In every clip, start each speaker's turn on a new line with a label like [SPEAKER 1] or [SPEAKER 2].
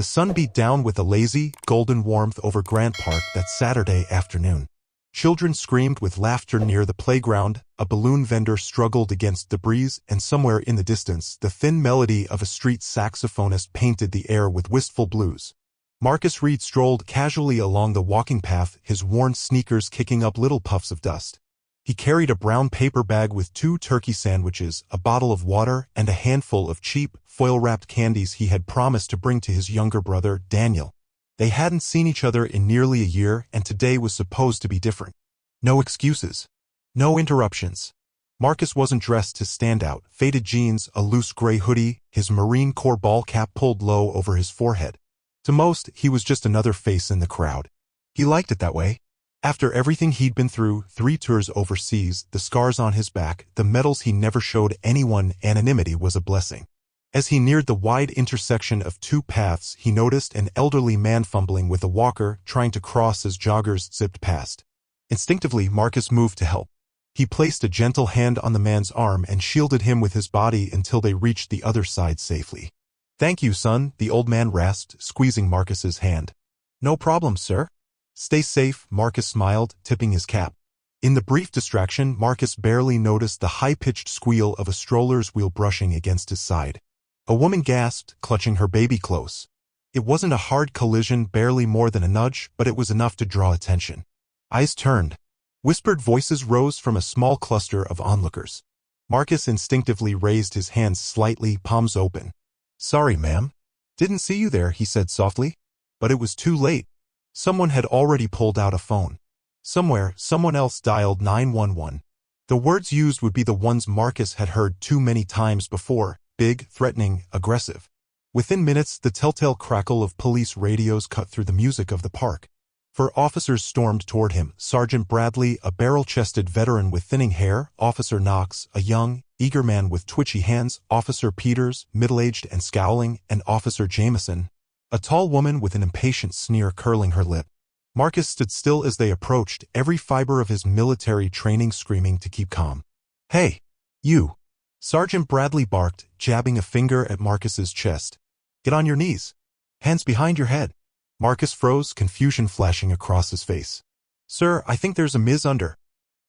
[SPEAKER 1] The sun beat down with a lazy, golden warmth over Grant Park that Saturday afternoon. Children screamed with laughter near the playground, a balloon vendor struggled against the breeze, and somewhere in the distance, the thin melody of a street saxophonist painted the air with wistful blues. Marcus Reed strolled casually along the walking path, his worn sneakers kicking up little puffs of dust. He carried a brown paper bag with 2 turkey sandwiches, a bottle of water, and a handful of cheap, foil-wrapped candies he had promised to bring to his younger brother, Daniel. They hadn't seen each other in nearly a year, and today was supposed to be different. No excuses. No interruptions. Marcus wasn't dressed to stand out. Faded jeans, a loose gray hoodie, his Marine Corps ball cap pulled low over his forehead. To most, he was just another face in the crowd. He liked it that way. After everything he'd been through, 3 tours overseas, the scars on his back, the medals he never showed anyone, anonymity was a blessing. As he neared the wide intersection of 2 paths, he noticed an elderly man fumbling with a walker, trying to cross as joggers zipped past. Instinctively, Marcus moved to help. He placed a gentle hand on the man's arm and shielded him with his body until they reached the other side safely. "Thank you, son," the old man rasped, squeezing Marcus's hand. "No problem, sir." "Stay safe," Marcus smiled, tipping his cap. In the brief distraction, Marcus barely noticed the high-pitched squeal of a stroller's wheel brushing against his side. A woman gasped, clutching her baby close. It wasn't a hard collision, barely more than a nudge, but it was enough to draw attention. Eyes turned. Whispered voices rose from a small cluster of onlookers. Marcus instinctively raised his hands slightly, palms open. "Sorry, ma'am. Didn't see you there," he said softly. But it was too late. Someone had already pulled out a phone. Somewhere, someone else dialed 911. The words used would be the ones Marcus had heard too many times before: big, threatening, aggressive. Within minutes, the telltale crackle of police radios cut through the music of the park. 4 officers stormed toward him: Sergeant Bradley, a barrel-chested veteran with thinning hair; Officer Knox, a young, eager man with twitchy hands; Officer Peters, middle-aged and scowling; and Officer Jameson, a tall woman with an impatient sneer curling her lip. Marcus stood still as they approached, every fiber of his military training screaming to keep calm. "Hey, you!" Sergeant Bradley barked, jabbing a finger at Marcus's chest. "Get on your knees. Hands behind your head." Marcus froze, confusion flashing across his face. "Sir, I think there's a miss under."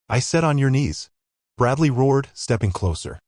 [SPEAKER 1] "I said on your knees," Bradley roared, stepping closer.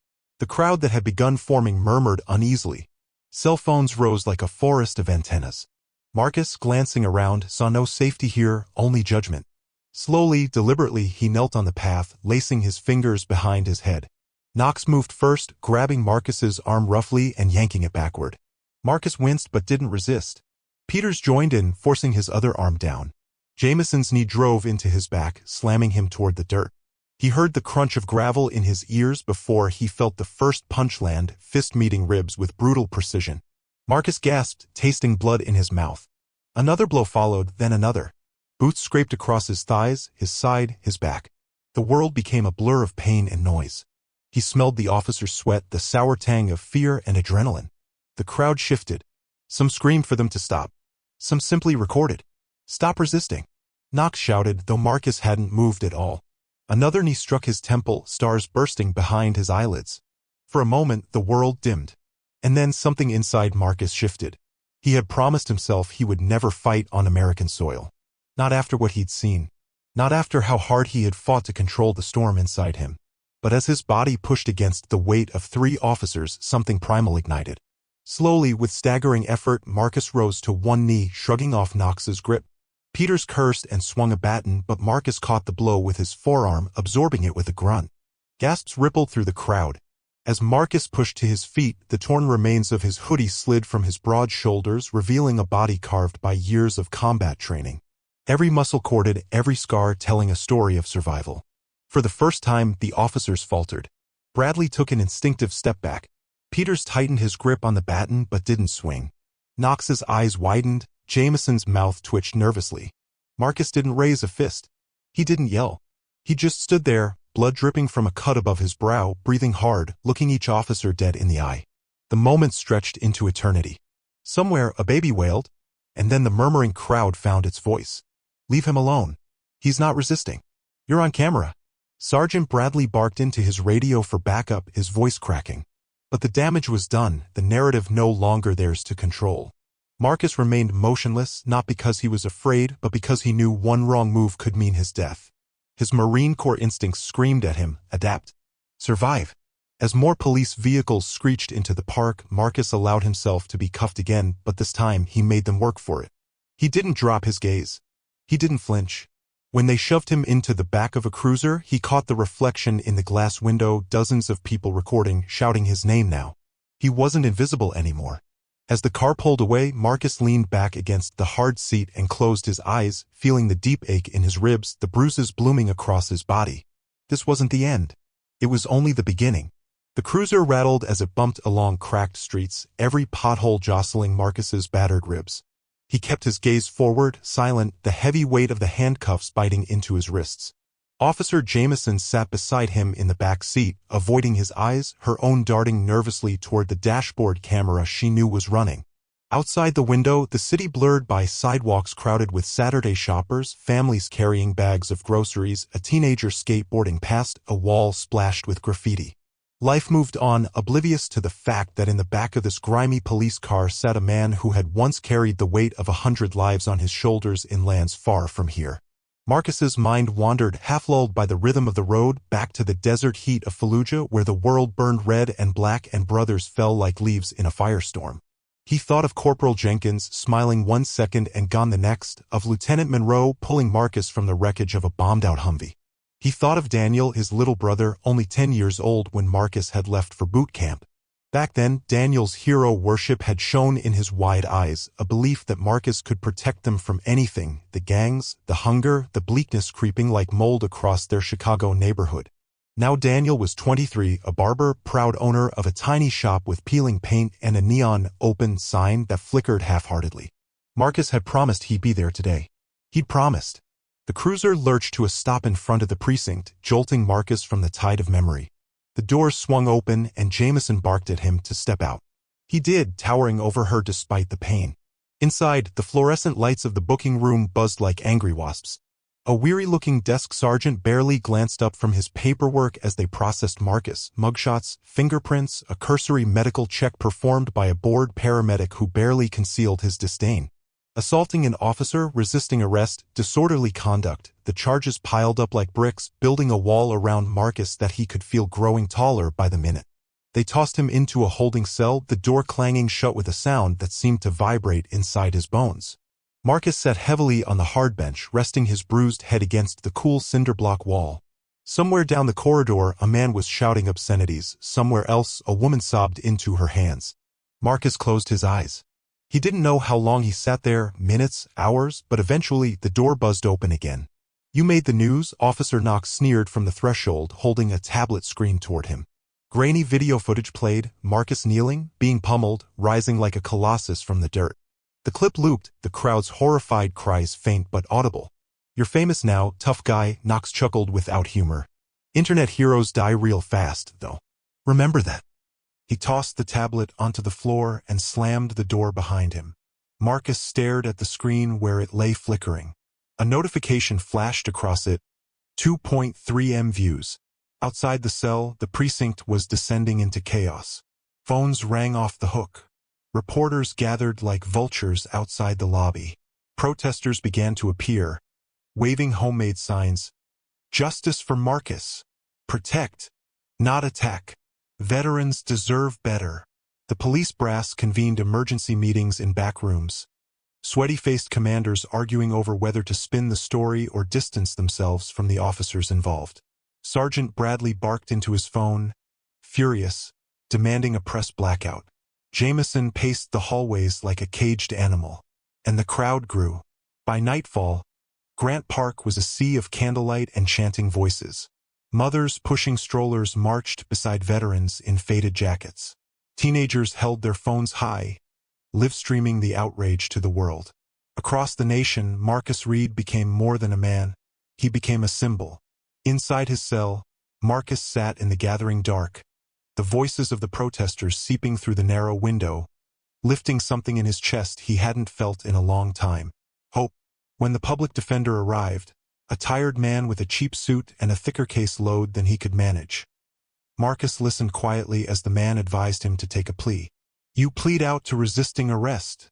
[SPEAKER 1] The crowd that had begun forming murmured uneasily. Cell phones rose like a forest of antennas. Marcus, glancing around, saw no safety here, only judgment. Slowly, deliberately, he knelt on the path, lacing his fingers behind his head. Knox moved first, grabbing Marcus's arm roughly and yanking it backward. Marcus winced but didn't resist. Peters joined in, forcing his other arm down. Jameson's knee drove into his back, slamming him toward the dirt. He heard the crunch of gravel in his ears before he felt the first punch land, fist meeting ribs with brutal precision. Marcus gasped, tasting blood in his mouth. Another blow followed, then another. Boots scraped across his thighs, his side, his back. The world became a blur of pain and noise. He smelled the officer's sweat, the sour tang of fear and adrenaline. The crowd shifted. Some screamed for them to stop. Some simply recorded. "Stop resisting," Knox shouted, though Marcus hadn't moved at all. Another knee struck his temple, stars bursting behind his eyelids. For a moment, the world dimmed. And then something inside Marcus shifted. He had promised himself he would never fight on American soil. Not after what he'd seen. Not after how hard he had fought to control the storm inside him. But as his body pushed against the weight of 3 officers, something primal ignited. Slowly, with staggering effort, Marcus rose to one knee, shrugging off Knox's grip. Peters cursed and swung a baton, but Marcus caught the blow with his forearm, absorbing it with a grunt. Gasps rippled through the crowd. As Marcus pushed to his feet, the torn remains of his hoodie slid from his broad shoulders, revealing a body carved by years of combat training. Every muscle corded, every scar telling a story of survival. For the first time, the officers faltered. Bradley took an instinctive step back. Peters tightened his grip on the baton but didn't swing. Knox's eyes widened. Jameson's mouth twitched nervously. Marcus didn't raise a fist. He didn't yell. He just stood there, blood dripping from a cut above his brow, breathing hard, looking each officer dead in the eye. The moment stretched into eternity. Somewhere, a baby wailed, and then the murmuring crowd found its voice. "Leave him alone. He's not resisting. You're on camera." Sergeant Bradley barked into his radio for backup, his voice cracking. But the damage was done, the narrative no longer theirs to control. Marcus remained motionless, not because he was afraid, but because he knew one wrong move could mean his death. His Marine Corps instincts screamed at him, adapt, survive. As more police vehicles screeched into the park, Marcus allowed himself to be cuffed again, but this time he made them work for it. He didn't drop his gaze. He didn't flinch. When they shoved him into the back of a cruiser, he caught the reflection in the glass window, dozens of people recording, shouting his name now. He wasn't invisible anymore. As the car pulled away, Marcus leaned back against the hard seat and closed his eyes, feeling the deep ache in his ribs, the bruises blooming across his body. This wasn't the end. It was only the beginning. The cruiser rattled as it bumped along cracked streets, every pothole jostling Marcus's battered ribs. He kept his gaze forward, silent, the heavy weight of the handcuffs biting into his wrists. Officer Jameson sat beside him in the back seat, avoiding his eyes, her own darting nervously toward the dashboard camera she knew was running. Outside the window, the city blurred by sidewalks crowded with Saturday shoppers, families carrying bags of groceries, a teenager skateboarding past, a wall splashed with graffiti. Life moved on, oblivious to the fact that in the back of this grimy police car sat a man who had once carried the weight of 100 lives on his shoulders in lands far from here. Marcus's mind wandered, half-lulled by the rhythm of the road, back to the desert heat of Fallujah where the world burned red and black and brothers fell like leaves in a firestorm. He thought of Corporal Jenkins, smiling one second and gone the next, of Lieutenant Monroe pulling Marcus from the wreckage of a bombed-out Humvee. He thought of Daniel, his little brother, only 10 years old when Marcus had left for boot camp. Back then, Daniel's hero worship had shone in his wide eyes, a belief that Marcus could protect them from anything, the gangs, the hunger, the bleakness creeping like mold across their Chicago neighborhood. Now Daniel was 23, a barber, proud owner of a tiny shop with peeling paint and a neon open sign that flickered half-heartedly. Marcus had promised he'd be there today. He'd promised. The cruiser lurched to a stop in front of the precinct, jolting Marcus from the tide of memory. The doors swung open and Jameson barked at him to step out. He did, towering over her despite the pain. Inside, the fluorescent lights of the booking room buzzed like angry wasps. A weary-looking desk sergeant barely glanced up from his paperwork as they processed Marcus, mugshots, fingerprints, a cursory medical check performed by a bored paramedic who barely concealed his disdain. Assaulting an officer, resisting arrest, disorderly conduct, the charges piled up like bricks, building a wall around Marcus that he could feel growing taller by the minute. They tossed him into a holding cell, the door clanging shut with a sound that seemed to vibrate inside his bones. Marcus sat heavily on the hard bench, resting his bruised head against the cool cinder-block wall. Somewhere down the corridor, a man was shouting obscenities. Somewhere else, a woman sobbed into her hands. Marcus closed his eyes. He didn't know how long he sat there, minutes, hours, but eventually the door buzzed open again. "You made the news," Officer Knox sneered from the threshold, holding a tablet screen toward him. Grainy video footage played, Marcus kneeling, being pummeled, rising like a colossus from the dirt. The clip looped, the crowd's horrified cries faint but audible. "You're famous now, tough guy," Knox chuckled without humor. "Internet heroes die real fast, though. Remember that." He tossed the tablet onto the floor and slammed the door behind him. Marcus stared at the screen where it lay flickering. A notification flashed across it. 2.3 M views. Outside the cell, the precinct was descending into chaos. Phones rang off the hook. Reporters gathered like vultures outside the lobby. Protesters began to appear, waving homemade signs. "Justice for Marcus. Protect, not attack. Veterans deserve better." The police brass convened emergency meetings in back rooms. Sweaty-faced commanders arguing over whether to spin the story or distance themselves from the officers involved. Sergeant Bradley barked into his phone, furious, demanding a press blackout. Jameson paced the hallways like a caged animal. And the crowd grew. By nightfall, Grant Park was a sea of candlelight and chanting voices. Mothers pushing strollers marched beside veterans in faded jackets. Teenagers held their phones high, live-streaming the outrage to the world. Across the nation, Marcus Reed became more than a man. He became a symbol. Inside his cell, Marcus sat in the gathering dark, the voices of the protesters seeping through the narrow window, lifting something in his chest he hadn't felt in a long time. Hope. When the public defender arrived, a tired man with a cheap suit and a thicker case load than he could manage. Marcus listened quietly as the man advised him to take a plea. "You plead out to resisting arrest.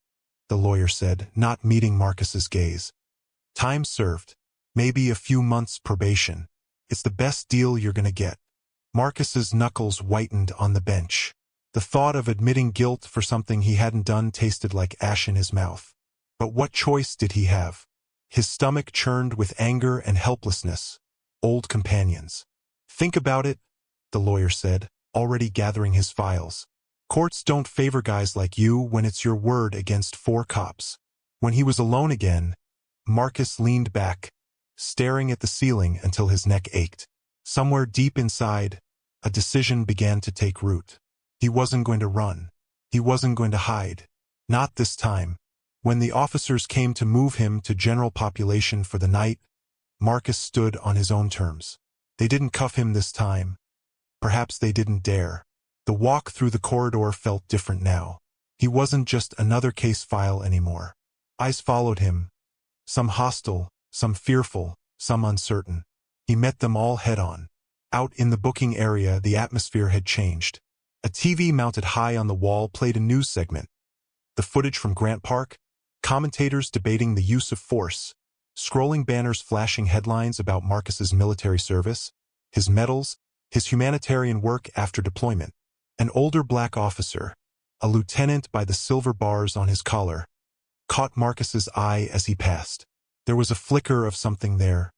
[SPEAKER 1] the lawyer said, not meeting Marcus's gaze. Time served. Maybe a few months probation. It's the best deal you're gonna get. Marcus's knuckles whitened on the bench. The thought of admitting guilt for something he hadn't done tasted like ash in his mouth. But what choice did he have? His stomach churned with anger and helplessness. Old companions. Think about it, the lawyer said, already gathering his files. Courts don't favor guys like you when it's your word against 4 cops. When he was alone again, Marcus leaned back, staring at the ceiling until his neck ached. Somewhere deep inside, a decision began to take root. He wasn't going to run. He wasn't going to hide. Not this time. When the officers came to move him to general population for the night, Marcus stood on his own terms. They didn't cuff him this time. Perhaps they didn't dare. The walk through the corridor felt different now. He wasn't just another case file anymore. Eyes followed him. Some hostile, some fearful, some uncertain. He met them all head-on. Out in the booking area, the atmosphere had changed. A TV mounted high on the wall played a news segment. The footage from Grant Park, commentators debating the use of force, scrolling banners flashing headlines about Marcus's military service, his medals, his humanitarian work after deployment. An older black officer, a lieutenant by the silver bars on his collar, caught Marcus's eye as he passed. There was a flicker of something there.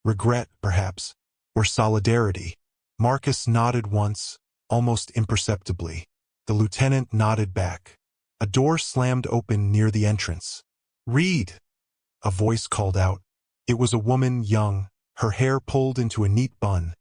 [SPEAKER 1] Regret, perhaps, or solidarity. Marcus nodded once, almost imperceptibly. The lieutenant nodded back. A door slammed open near the entrance. "Read!" a voice called out. It was a woman, young, her hair pulled into a neat bun,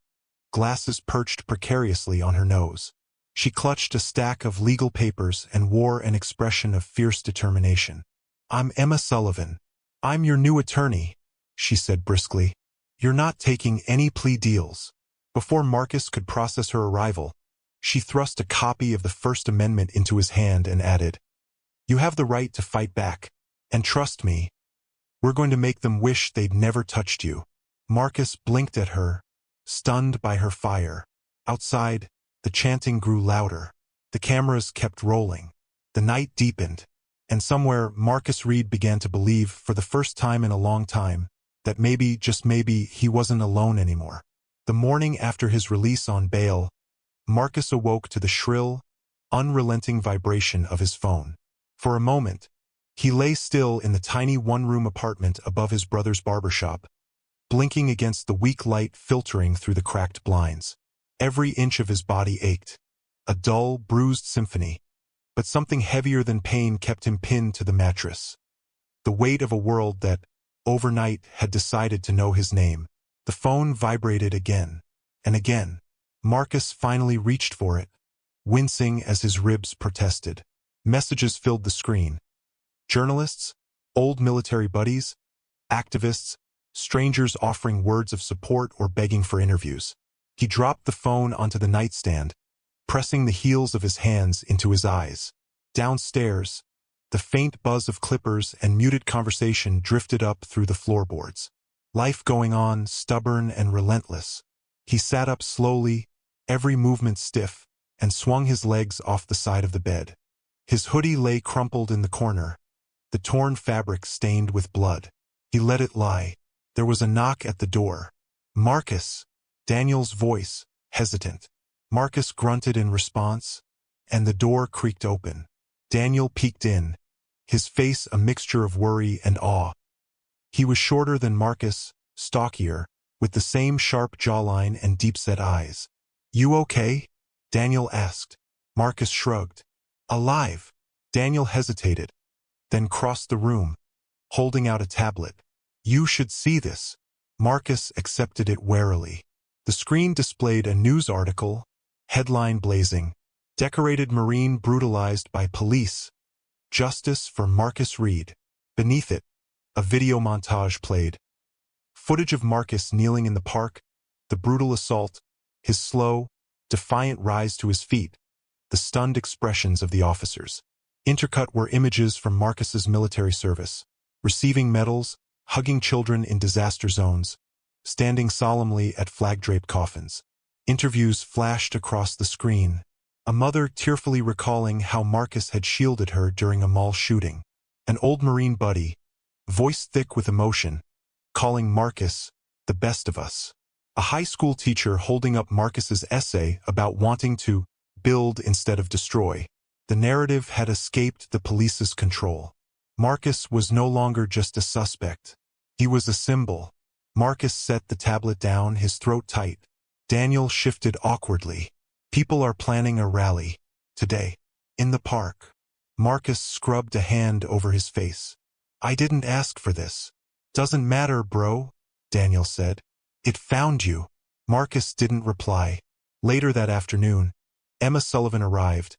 [SPEAKER 1] glasses perched precariously on her nose. She clutched a stack of legal papers and wore an expression of fierce determination. "I'm Emma Sullivan. I'm your new attorney," she said briskly. "You're not taking any plea deals." Before Marcus could process her arrival, she thrust a copy of the First Amendment into his hand and added, "You have the right to fight back. And trust me, we're going to make them wish they'd never touched you." Marcus blinked at her, stunned by her fire. Outside, the chanting grew louder. The cameras kept rolling. The night deepened. And somewhere, Marcus Reed began to believe, for the first time in a long time, that maybe, just maybe, he wasn't alone anymore. The morning after his release on bail, Marcus awoke to the shrill, unrelenting vibration of his phone. For a moment, he lay still in the tiny one-room apartment above his brother's barbershop, blinking against the weak light filtering through the cracked blinds. Every inch of his body ached. A dull, bruised symphony. But something heavier than pain kept him pinned to the mattress. The weight of a world that, overnight, had decided to know his name. The phone vibrated again and again. Marcus finally reached for it, wincing as his ribs protested. Messages filled the screen. Journalists, old military buddies, activists, strangers offering words of support or begging for interviews. He dropped the phone onto the nightstand, pressing the heels of his hands into his eyes. Downstairs, the faint buzz of clippers and muted conversation drifted up through the floorboards. Life going on, stubborn and relentless. He sat up slowly, every movement stiff, and swung his legs off the side of the bed. His hoodie lay crumpled in the corner, the torn fabric stained with blood. He let it lie. There was a knock at the door. "Marcus!" Daniel's voice, hesitant. Marcus grunted in response, and the door creaked open. Daniel peeked in, his face a mixture of worry and awe. He was shorter than Marcus, stockier, with the same sharp jawline and deep-set eyes. "You okay?" Daniel asked. Marcus shrugged. "Alive." Daniel hesitated, then crossed the room, holding out a tablet. "You should see this." Marcus accepted it warily. The screen displayed a news article, headline blazing, "Decorated Marine brutalized by police. Justice for Marcus Reed." Beneath it, a video montage played. Footage of Marcus kneeling in the park, the brutal assault, his slow, defiant rise to his feet, the stunned expressions of the officers. Intercut were images from Marcus's military service, receiving medals, hugging children in disaster zones, standing solemnly at flag-draped coffins. Interviews flashed across the screen, a mother tearfully recalling how Marcus had shielded her during a mall shooting. An old Marine buddy, voice thick with emotion, calling Marcus the best of us. A high school teacher holding up Marcus's essay about wanting to build instead of destroy. The narrative had escaped the police's control. Marcus was no longer just a suspect. He was a symbol. Marcus set the tablet down, his throat tight. Daniel shifted awkwardly. People are planning a rally. Today. In the park. Marcus scrubbed a hand over his face. I didn't ask for this. Doesn't matter, bro, Daniel said. It found you. Marcus didn't reply. Later that afternoon, Emma Sullivan arrived,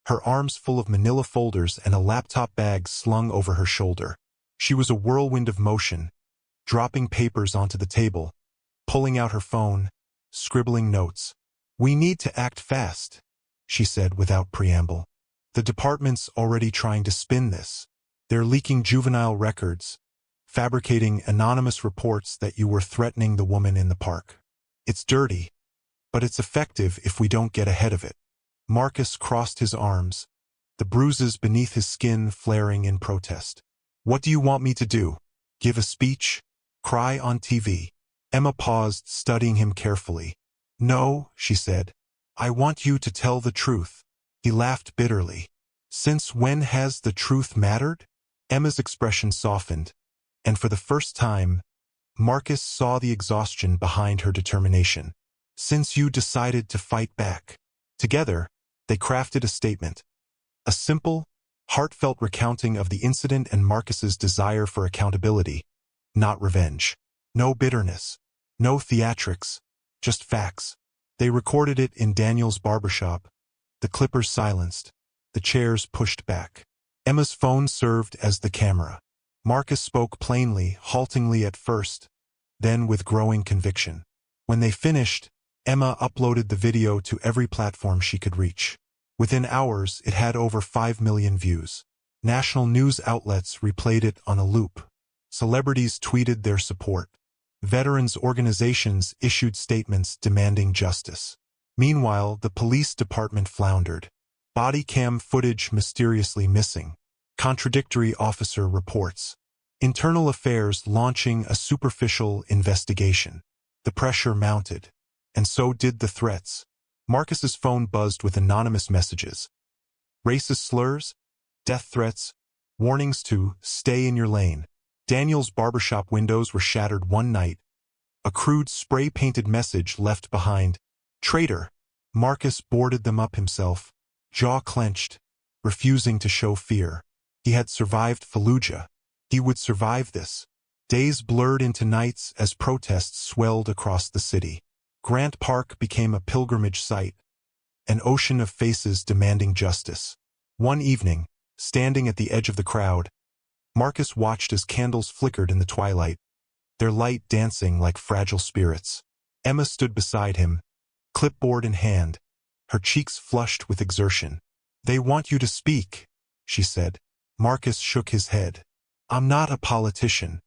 [SPEAKER 1] her arms full of manila folders and a laptop bag slung over her shoulder. She was a whirlwind of motion, dropping papers onto the table, pulling out her phone, scribbling notes. We need to act fast, she said without preamble. The department's already trying to spin this. They're leaking juvenile records, fabricating anonymous reports that you were threatening the woman in the park. It's dirty, but it's effective if we don't get ahead of it. Marcus crossed his arms, the bruises beneath his skin flaring in protest. What do you want me to do? Give a speech? Cry on TV? Emma paused, studying him carefully. No, she said. I want you to tell the truth. He laughed bitterly. Since when has the truth mattered? Emma's expression softened, and for the first time, Marcus saw the exhaustion behind her determination. Since you decided to fight back. Together, they crafted a statement. A simple, heartfelt recounting of the incident and Marcus's desire for accountability. Not revenge. No bitterness. No theatrics. Just facts. They recorded it in Daniel's barbershop. The clippers silenced. The chairs pushed back. Emma's phone served as the camera. Marcus spoke plainly, haltingly at first, then with growing conviction. When they finished, Emma uploaded the video to every platform she could reach. Within hours, it had over 5 million views. National news outlets replayed it on a loop. Celebrities tweeted their support. Veterans organizations issued statements demanding justice. Meanwhile, the police department floundered. Body cam footage mysteriously missing. Contradictory officer reports. Internal Affairs launching a superficial investigation. The pressure mounted. And so did the threats. Marcus's phone buzzed with anonymous messages. Racist slurs, death threats, warnings to stay in your lane. Daniel's barbershop windows were shattered one night. A crude spray-painted message left behind. Traitor. Marcus boarded them up himself, jaw clenched, refusing to show fear. He had survived Fallujah. He would survive this. Days blurred into nights as protests swelled across the city. Grant Park became a pilgrimage site, an ocean of faces demanding justice. One evening, standing at the edge of the crowd, Marcus watched as candles flickered in the twilight, their light dancing like fragile spirits. Emma stood beside him, clipboard in hand, her cheeks flushed with exertion. They want you to speak, she said. Marcus shook his head. I'm not a politician.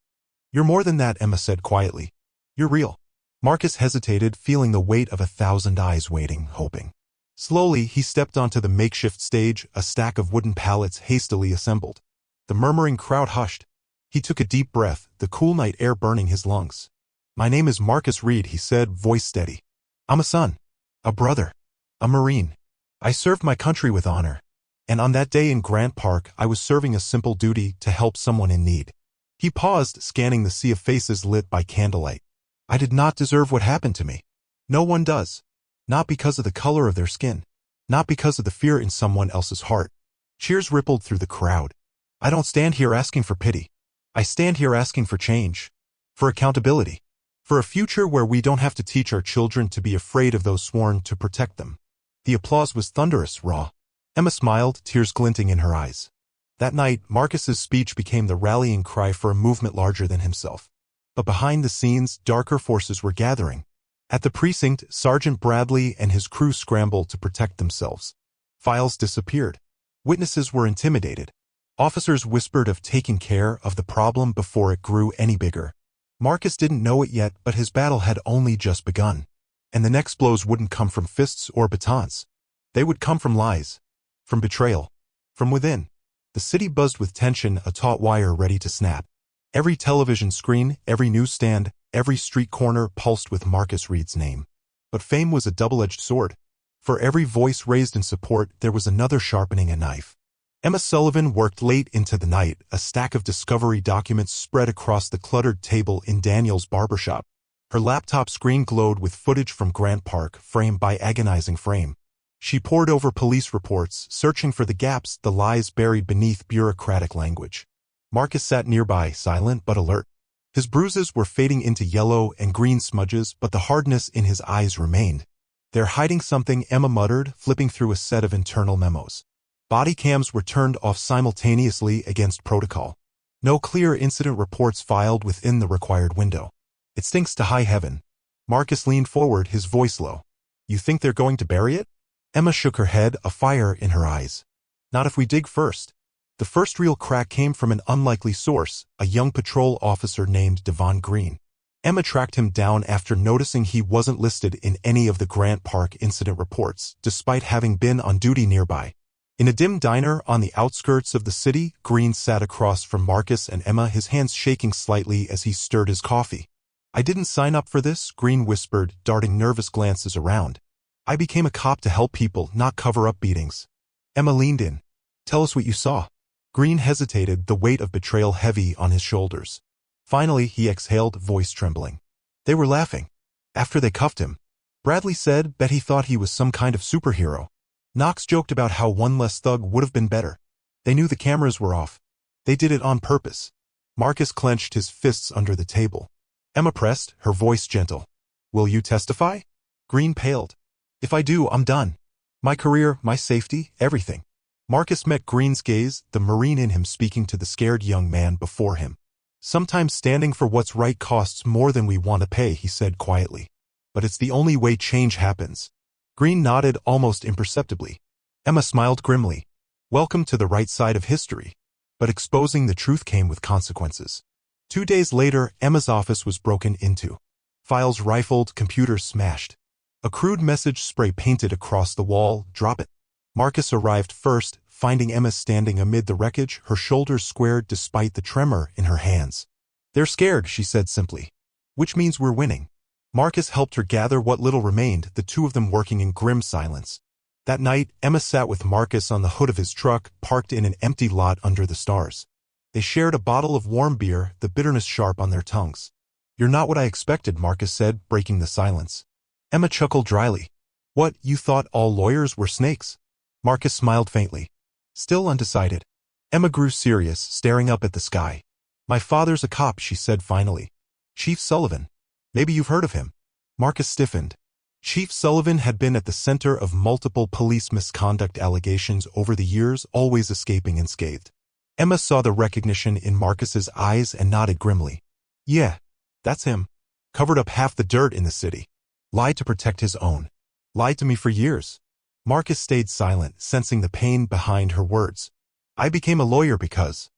[SPEAKER 1] You're more than that, Emma said quietly. You're real. Marcus hesitated, feeling the weight of 1,000 eyes waiting, hoping. Slowly, he stepped onto the makeshift stage, a stack of wooden pallets hastily assembled. The murmuring crowd hushed. He took a deep breath, the cool night air burning his lungs. My name is Marcus Reed, he said, voice steady. I'm a son, a brother, a Marine. I served my country with honor. And on that day in Grant Park, I was serving a simple duty to help someone in need. He paused, scanning the sea of faces lit by candlelight. I did not deserve what happened to me. No one does. Not because of the color of their skin. Not because of the fear in someone else's heart. Cheers rippled through the crowd. I don't stand here asking for pity. I stand here asking for change. For accountability. For a future where we don't have to teach our children to be afraid of those sworn to protect them. The applause was thunderous, raw. Emma smiled, tears glinting in her eyes. That night, Marcus's speech became the rallying cry for a movement larger than himself. But behind the scenes, darker forces were gathering. At the precinct, Sergeant Bradley and his crew scrambled to protect themselves. Files disappeared. Witnesses were intimidated. Officers whispered of taking care of the problem before it grew any bigger. Marcus didn't know it yet, but his battle had only just begun. And the next blows wouldn't come from fists or batons. They would come from lies. From betrayal. From within. The city buzzed with tension, a taut wire ready to snap. Every television screen, every newsstand, every street corner pulsed with Marcus Reed's name. But fame was a double-edged sword. For every voice raised in support, there was another sharpening a knife. Emma Sullivan worked late into the night, a stack of discovery documents spread across the cluttered table in Daniel's barbershop. Her laptop screen glowed with footage from Grant Park, frame by agonizing frame. She pored over police reports, searching for the gaps, the lies buried beneath bureaucratic language. Marcus sat nearby, silent but alert. His bruises were fading into yellow and green smudges, but the hardness in his eyes remained. "They're hiding something," Emma muttered, flipping through a set of internal memos. Body cams were turned off simultaneously against protocol. No clear incident reports filed within the required window. "It stinks to high heaven." Marcus leaned forward, his voice low. "You think they're going to bury it?" Emma shook her head, a fire in her eyes. "Not if we dig first." The first real crack came from an unlikely source, a young patrol officer named Devon Green. Emma tracked him down after noticing he wasn't listed in any of the Grant Park incident reports, despite having been on duty nearby. In a dim diner on the outskirts of the city, Green sat across from Marcus and Emma, his hands shaking slightly as he stirred his coffee. "I didn't sign up for this," Green whispered, darting nervous glances around. "I became a cop to help people, not cover up beatings." Emma leaned in. "Tell us what you saw." Green hesitated, the weight of betrayal heavy on his shoulders. Finally, he exhaled, voice trembling. "They were laughing. After they cuffed him. Bradley said, bet he thought he was some kind of superhero. Knox joked about how one less thug would have been better. They knew the cameras were off. They did it on purpose." Marcus clenched his fists under the table. Emma pressed, her voice gentle. "Will you testify?" Green paled. "If I do, I'm done. My career, my safety, everything." Marcus met Green's gaze, the Marine in him speaking to the scared young man before him. "Sometimes standing for what's right costs more than we want to pay," he said quietly. "But it's the only way change happens." Green nodded almost imperceptibly. Emma smiled grimly. "Welcome to the right side of history." But exposing the truth came with consequences. 2 days later, Emma's office was broken into. Files rifled, computers smashed. A crude message spray painted across the wall, "Drop it." Marcus arrived first, finding Emma standing amid the wreckage, her shoulders squared despite the tremor in her hands. "They're scared," she said simply. "Which means we're winning." Marcus helped her gather what little remained, the two of them working in grim silence. That night, Emma sat with Marcus on the hood of his truck, parked in an empty lot under the stars. They shared a bottle of warm beer, the bitterness sharp on their tongues. "You're not what I expected," Marcus said, breaking the silence. Emma chuckled dryly. "What, you thought all lawyers were snakes?" Marcus smiled faintly. Still undecided. Emma grew serious, staring up at the sky. "My father's a cop," she said finally. "Chief Sullivan. Maybe you've heard of him." Marcus stiffened. Chief Sullivan had been at the center of multiple police misconduct allegations over the years, always escaping unscathed. Emma saw the recognition in Marcus's eyes and nodded grimly. "Yeah, that's him. Covered up half the dirt in the city. Lied to protect his own. Lied to me for years." Marcus stayed silent, sensing the pain behind her words. "I became a lawyer because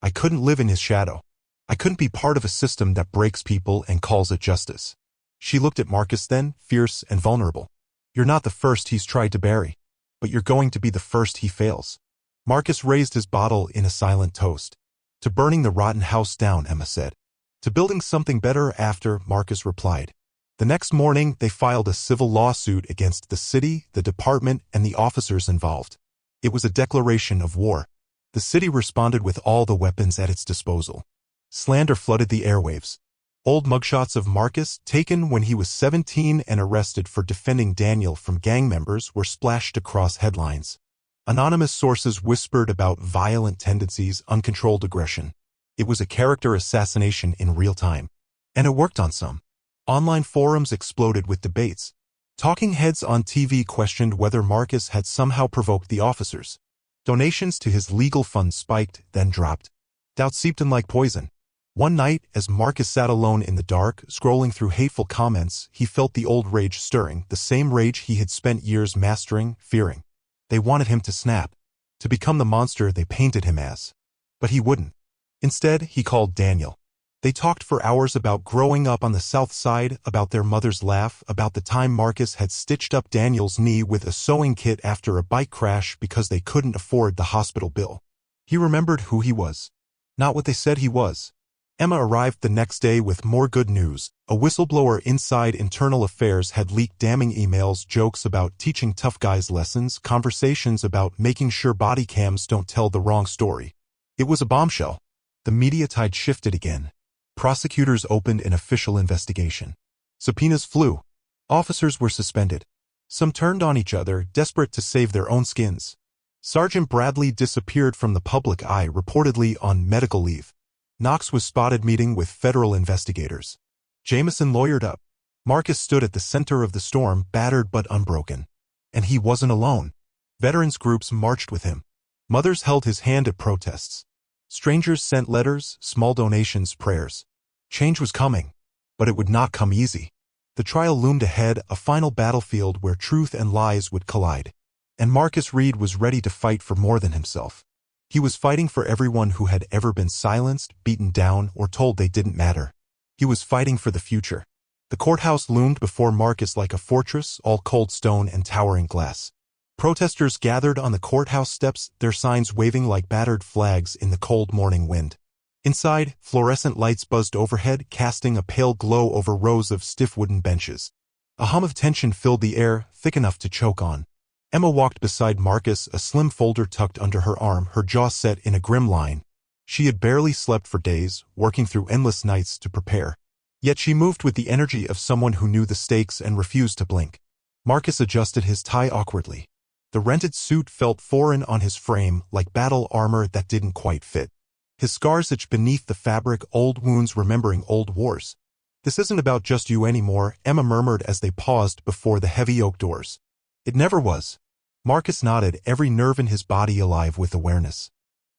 [SPEAKER 1] I couldn't live in his shadow. I couldn't be part of a system that breaks people and calls it justice." She looked at Marcus then, fierce and vulnerable. "You're not the first he's tried to bury, but you're going to be the first he fails." Marcus raised his bottle in a silent toast. "To burning the rotten house down," Emma said. "To building something better after," Marcus replied. The next morning, they filed a civil lawsuit against the city, the department, and the officers involved. It was a declaration of war. The city responded with all the weapons at its disposal. Slander flooded the airwaves. Old mugshots of Marcus, taken when he was 17 and arrested for defending Daniel from gang members, were splashed across headlines. Anonymous sources whispered about violent tendencies, uncontrolled aggression. It was a character assassination in real time. And it worked on some. Online forums exploded with debates. Talking heads on TV questioned whether Marcus had somehow provoked the officers. Donations to his legal fund spiked, then dropped. Doubt seeped in like poison. One night, as Marcus sat alone in the dark, scrolling through hateful comments, he felt the old rage stirring, the same rage he had spent years mastering, fearing. They wanted him to snap, to become the monster they painted him as. But he wouldn't. Instead, he called Daniel. They talked for hours about growing up on the south side, about their mother's laugh, about the time Marcus had stitched up Daniel's knee with a sewing kit after a bike crash because they couldn't afford the hospital bill. He remembered who he was, not what they said he was. Emma arrived the next day with more good news. A whistleblower inside Internal Affairs had leaked damning emails, jokes about teaching tough guys lessons, conversations about making sure body cams don't tell the wrong story. It was a bombshell. The media tide shifted again. Prosecutors opened an official investigation. Subpoenas flew. Officers were suspended. Some turned on each other, desperate to save their own skins. Sergeant Bradley disappeared from the public eye, reportedly on medical leave. Knox was spotted meeting with federal investigators. Jameson lawyered up. Marcus stood at the center of the storm, battered but unbroken. And he wasn't alone. Veterans groups marched with him. Mothers held his hand at protests. Strangers sent letters, small donations, prayers. Change was coming, but it would not come easy. The trial loomed ahead, a final battlefield where truth and lies would collide. And Marcus Reed was ready to fight for more than himself. He was fighting for everyone who had ever been silenced, beaten down, or told they didn't matter. He was fighting for the future. The courthouse loomed before Marcus like a fortress, all cold stone and towering glass. Protesters gathered on the courthouse steps, their signs waving like battered flags in the cold morning wind. Inside, fluorescent lights buzzed overhead, casting a pale glow over rows of stiff wooden benches. A hum of tension filled the air, thick enough to choke on. Emma walked beside Marcus, a slim folder tucked under her arm, her jaw set in a grim line. She had barely slept for days, working through endless nights to prepare. Yet she moved with the energy of someone who knew the stakes and refused to blink. Marcus adjusted his tie awkwardly. The rented suit felt foreign on his frame, like battle armor that didn't quite fit. His scars itched beneath the fabric, old wounds remembering old wars. "This isn't about just you anymore," Emma murmured as they paused before the heavy oak doors. "It never was." Marcus nodded, every nerve in his body alive with awareness.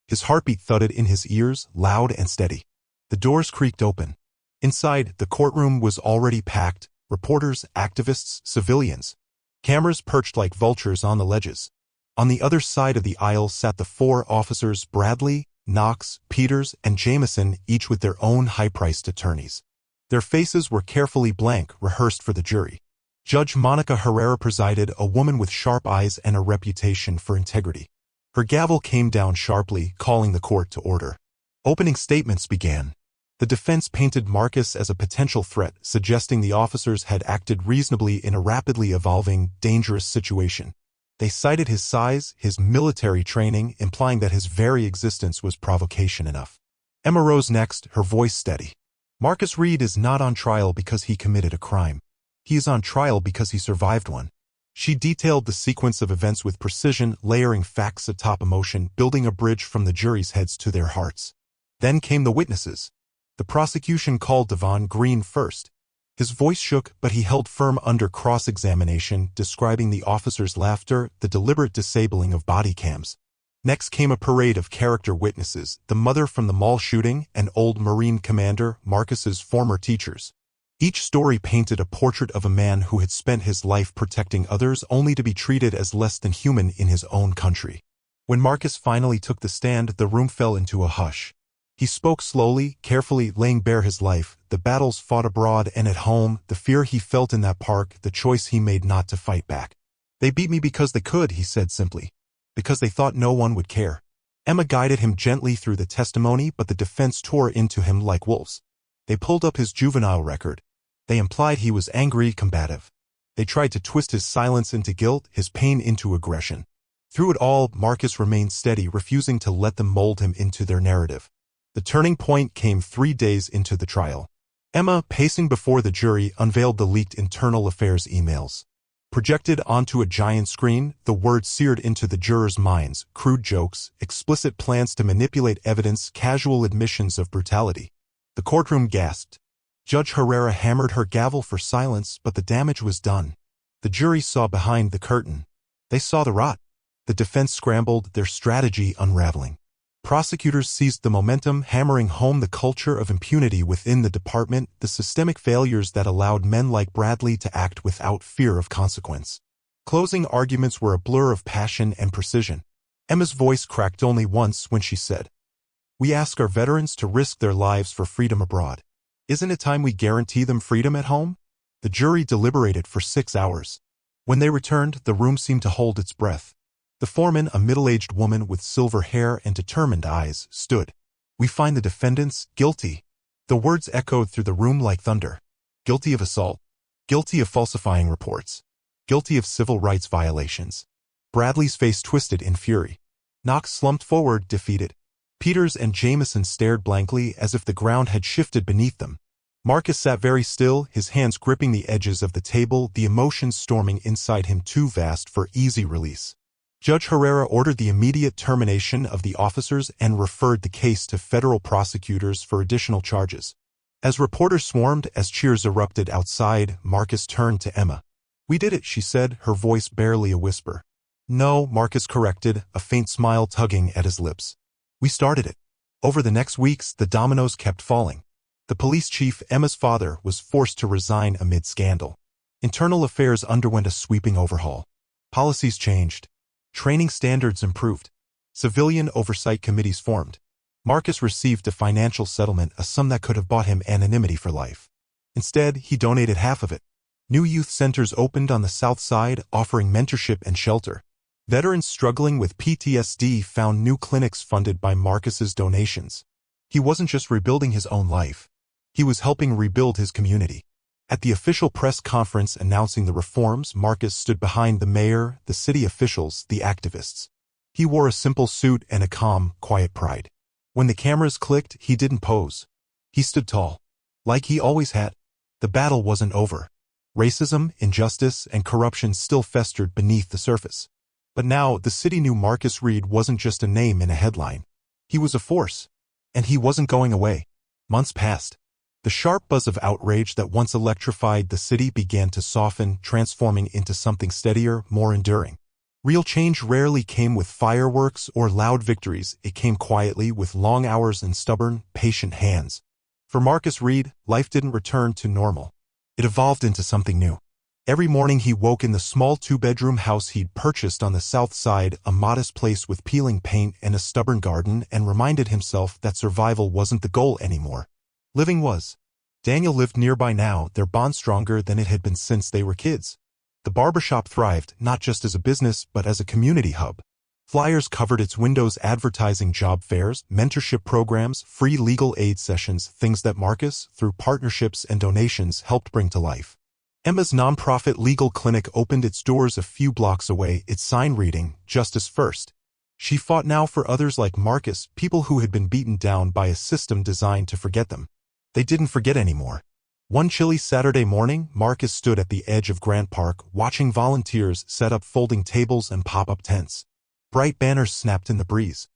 [SPEAKER 1] His heartbeat thudded in his ears, loud and steady. The doors creaked open. Inside, the courtroom was already packed, reporters, activists, civilians. Cameras perched like vultures on the ledges. On the other side of the aisle sat the four officers, Bradley, Knox, Peters, and Jameson, each with their own high-priced attorneys. Their faces were carefully blank, rehearsed for the jury. Judge Monica Herrera presided, a woman with sharp eyes and a reputation for integrity. Her gavel came down sharply, calling the court to order. Opening statements began. The defense painted Marcus as a potential threat, suggesting the officers had acted reasonably in a rapidly evolving, dangerous situation. They cited his size, his military training, implying that his very existence was provocation enough. Emma rose next, her voice steady. Marcus Reed is not on trial because he committed a crime. He is on trial because he survived one. She detailed the sequence of events with precision, layering facts atop emotion, building a bridge from the jury's heads to their hearts. Then came the witnesses. The prosecution called Devon Green first. His voice shook, but he held firm under cross-examination, describing the officers' laughter, the deliberate disabling of body cams. Next came a parade of character witnesses, the mother from the mall shooting, an old Marine commander, Marcus's former teachers. Each story painted a portrait of a man who had spent his life protecting others only to be treated as less than human in his own country. When Marcus finally took the stand, the room fell into a hush. He spoke slowly, carefully, laying bare his life, the battles fought abroad and at home, the fear he felt in that park, the choice he made not to fight back. "They beat me because they could," he said simply. "Because they thought no one would care." Emma guided him gently through the testimony, but the defense tore into him like wolves. They pulled up his juvenile record. They implied he was angry, combative. They tried to twist his silence into guilt, his pain into aggression. Through it all, Marcus remained steady, refusing to let them mold him into their narrative. The turning point came 3 days into the trial. Emma, pacing before the jury, unveiled the leaked Internal Affairs emails. Projected onto a giant screen, the words seared into the jurors' minds, crude jokes, explicit plans to manipulate evidence, casual admissions of brutality. The courtroom gasped. Judge Herrera hammered her gavel for silence, but the damage was done. The jury saw behind the curtain. They saw the rot. The defense scrambled, their strategy unraveling. Prosecutors seized the momentum, hammering home the culture of impunity within the department, the systemic failures that allowed men like Bradley to act without fear of consequence. Closing arguments were a blur of passion and precision. Emma's voice cracked only once when she said, "We ask our veterans to risk their lives for freedom abroad. Isn't it time we guarantee them freedom at home?" The jury deliberated for 6 hours. When they returned, the room seemed to hold its breath. The foreman, a middle-aged woman with silver hair and determined eyes, stood. "We find the defendants guilty." The words echoed through the room like thunder. Guilty of assault. Guilty of falsifying reports. Guilty of civil rights violations. Bradley's face twisted in fury. Knox slumped forward, defeated. Peters and Jameson stared blankly as if the ground had shifted beneath them. Marcus sat very still, his hands gripping the edges of the table, the emotions storming inside him too vast for easy release. Judge Herrera ordered the immediate termination of the officers and referred the case to federal prosecutors for additional charges. As reporters swarmed, as cheers erupted outside, Marcus turned to Emma. "We did it," she said, her voice barely a whisper. "No," Marcus corrected, a faint smile tugging at his lips. "We started it." Over the next weeks, the dominoes kept falling. The police chief, Emma's father, was forced to resign amid scandal. Internal affairs underwent a sweeping overhaul. Policies changed. Training standards improved. Civilian oversight committees formed. Marcus received a financial settlement, a sum that could have bought him anonymity for life. Instead, he donated half of it. New youth centers opened on the South Side, offering mentorship and shelter. Veterans struggling with PTSD found new clinics funded by Marcus's donations. He wasn't just rebuilding his own life. He was helping rebuild his community. At the official press conference announcing the reforms, Marcus stood behind the mayor, the city officials, the activists. He wore a simple suit and a calm, quiet pride. When the cameras clicked, he didn't pose. He stood tall. Like he always had. The battle wasn't over. Racism, injustice, and corruption still festered beneath the surface. But now, the city knew Marcus Reed wasn't just a name in a headline. He was a force. And he wasn't going away. Months passed. The sharp buzz of outrage that once electrified the city began to soften, transforming into something steadier, more enduring. Real change rarely came with fireworks or loud victories. It came quietly with long hours and stubborn, patient hands. For Marcus Reed, life didn't return to normal. It evolved into something new. Every morning he woke in the small two-bedroom house he'd purchased on the South Side, a modest place with peeling paint and a stubborn garden, and reminded himself that survival wasn't the goal anymore. Living was. Daniel lived nearby now, their bond stronger than it had been since they were kids. The barbershop thrived, not just as a business, but as a community hub. Flyers covered its windows advertising job fairs, mentorship programs, free legal aid sessions, things that Marcus, through partnerships and donations, helped bring to life. Emma's nonprofit legal clinic opened its doors a few blocks away, its sign reading, "Justice First." She fought now for others like Marcus, people who had been beaten down by a system designed to forget them. They didn't forget anymore. One chilly Saturday morning, Marcus stood at the edge of Grant Park, watching volunteers set up folding tables and pop-up tents. Bright banners snapped in the breeze.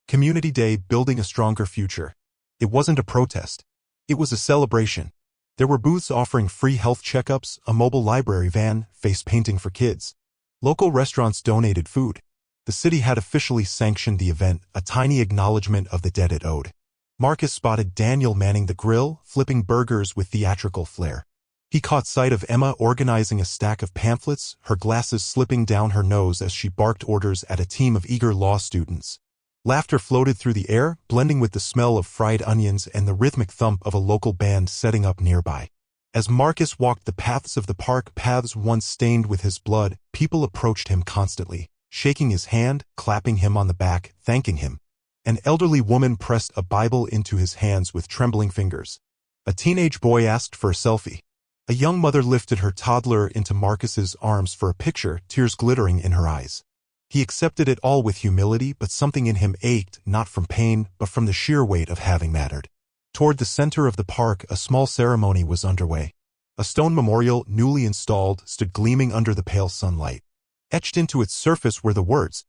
[SPEAKER 1] Community Day, building a stronger future. It wasn't a protest. It was a celebration. There were booths offering free health checkups, a mobile library van, face painting for kids. Local restaurants donated food. The city had officially sanctioned the event, a tiny acknowledgement of the debt it owed. Marcus spotted Daniel manning the grill, flipping burgers with theatrical flair. He caught sight of Emma organizing a stack of pamphlets, her glasses slipping down her nose as she barked orders at a team of eager law students. Laughter floated through the air, blending with the smell of fried onions and the rhythmic thump of a local band setting up nearby. As Marcus walked the paths of the park, paths once stained with his blood, people approached him constantly, shaking his hand, clapping him on the back, thanking him. An elderly woman pressed a Bible into his hands with trembling fingers. A teenage boy asked for a selfie. A young mother lifted her toddler into Marcus's arms for a picture, tears glittering in her eyes. He accepted it all with humility, but something in him ached, not from pain, but from the sheer weight of having mattered. Toward the center of the park, a small ceremony was underway. A stone memorial, newly installed, stood gleaming under the pale sunlight. Etched into its surface were the words,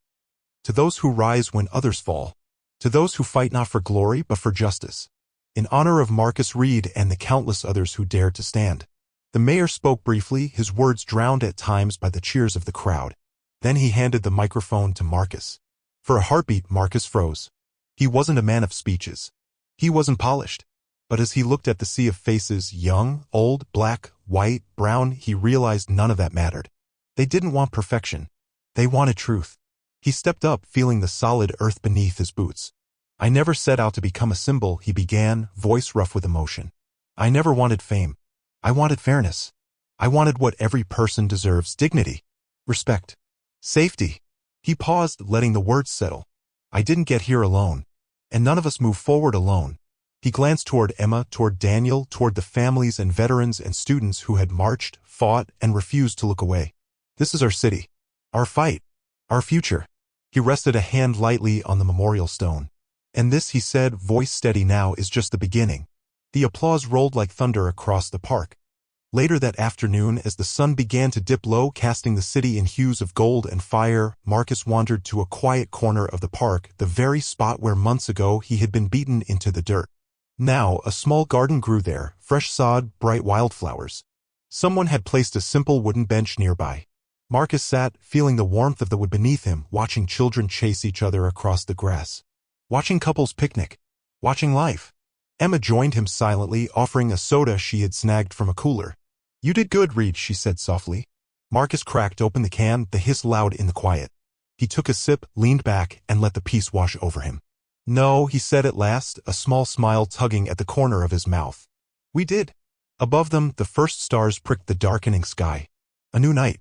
[SPEAKER 1] "To those who rise when others fall. To those who fight not for glory but for justice." In honor of Marcus Reed and the countless others who dared to stand. The mayor spoke briefly, his words drowned at times by the cheers of the crowd. Then he handed the microphone to Marcus. For a heartbeat, Marcus froze. He wasn't a man of speeches. He wasn't polished. But as he looked at the sea of faces, young, old, black, white, brown, he realized none of that mattered. They didn't want perfection. They wanted truth. He stepped up, feeling the solid earth beneath his boots. "I never set out to become a symbol," he began, voice rough with emotion. "I never wanted fame. I wanted fairness. I wanted what every person deserves: dignity, respect, safety. He paused, letting the words settle. I didn't get here alone. And none of us move forward alone. He glanced toward Emma, toward Daniel, toward the families and veterans and students who had marched, fought, and refused to look away. This is our city. Our fight. Our future. He rested a hand lightly on the memorial stone. And this, he said, voice steady now, is just the beginning. The applause rolled like thunder across the park. Later that afternoon, as the sun began to dip low, casting the city in hues of gold and fire, Marcus wandered to a quiet corner of the park, the very spot where months ago he had been beaten into the dirt. Now, a small garden grew there, fresh sod, bright wildflowers. Someone had placed a simple wooden bench nearby. Marcus sat, feeling the warmth of the wood beneath him, watching children chase each other across the grass. Watching couples picnic. Watching life. Emma joined him silently, offering a soda she had snagged from a cooler. You did good, Reed, she said softly. Marcus cracked open the can, the hiss loud in the quiet. He took a sip, leaned back, and let the peace wash over him. No, he said at last, a small smile tugging at the corner of his mouth. We did. Above them, the first stars pricked the darkening sky. A new night.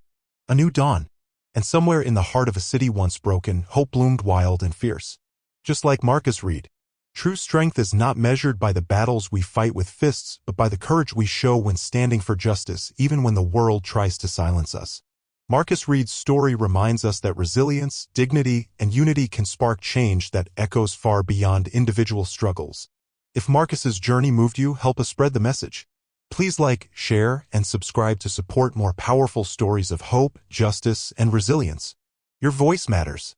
[SPEAKER 1] A new dawn. And somewhere in the heart of a city once broken, hope bloomed wild and fierce. Just like Marcus Reed. True strength is not measured by the battles we fight with fists, but by the courage we show when standing for justice, even when the world tries to silence us. Marcus Reed's story reminds us that resilience, dignity, and unity can spark change that echoes far beyond individual struggles. If Marcus's journey moved you, help us spread the message. Please like, share, and subscribe to support more powerful stories of hope, justice, and resilience. Your voice matters.